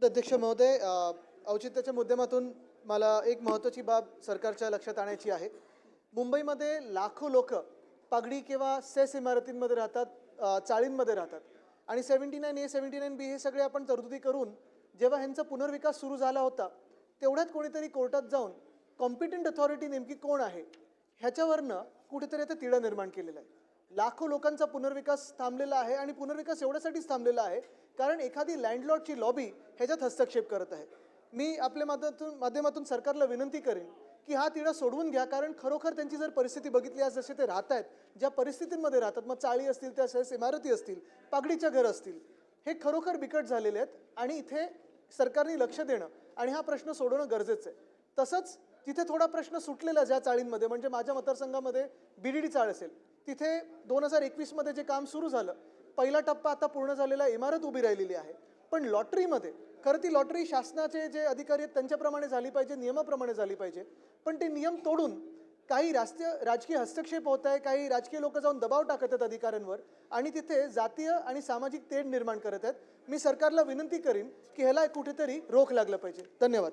अध्यक्ष महोदय, औचित्याच्या माध्यमातून मला एक महत्त्वाची बाब सरकारच्या लक्षात आणायची आहे. मुंबईमध्ये लाखो लोक पगडी किंवा सेस इमारतींमध्ये राहतात, चाळींमध्ये राहतात आणि 79A 79B हे सगळे आपण तरतुदी करून जेव्हा ह्यांचा पुनर्विकास सुरू झाला होता तेवढ्यात कोणीतरी कोर्टात जाऊन कॉम्पिटंट अथॉरिटी नेमकी कोण आहे ह्याच्यावरनं कुठेतरी आता तिढा निर्माण केलेला आहे. लाखो लोकांचा पुनर्विकास थांबलेला आहे आणि पुनर्विकास एवढ्यासाठीच थांबलेला आहे कारण एखादी लँडलॉर्डची लॉबी ह्याच्यात हस्तक्षेप करत आहे. मी आपल्या माध्यमातून सरकारला विनंती करेन की हा तिढा सोडवून घ्या, कारण खरोखर त्यांची जर परिस्थिती बघितली आज जसे ते राहत आहेत, ज्या परिस्थितींमध्ये राहतात, मग चाळी असतील, त्या सहज इमारती असतील, पागडीच्या घर असतील, हे खरोखर बिकट झालेले आहेत आणि इथे सरकारने लक्ष देणं आणि हा प्रश्न सोडवणं गरजेचं आहे. तसंच तिथे थोडा प्रश्न सुटलेला ज्या चाळींमध्ये, म्हणजे माझ्या मतदारसंघामध्ये BDD चाळ असेल, तिथे 2021 मध्ये जे काम सुरू झालं, पहिला टप्पा आता पूर्ण झालेला, इमारत उभी राहिलेली आहे. पण लॉटरीमध्ये खरं ती लॉटरी शासनाचे जे अधिकारी आहेत त्यांच्याप्रमाणे झाली पाहिजे, नियमाप्रमाणे झाली पाहिजे. पण ते नियम तोडून काही राजकीय हस्तक्षेप होत आहे, काही राजकीय लोक जाऊन दबाव टाकत आहेत अधिकाऱ्यांवर आणि तिथे जातीय आणि सामाजिक तेढ निर्माण करत आहेत. मी सरकारला विनंती करीन की ह्याला कुठेतरी रोख लागलं पाहिजे. धन्यवाद.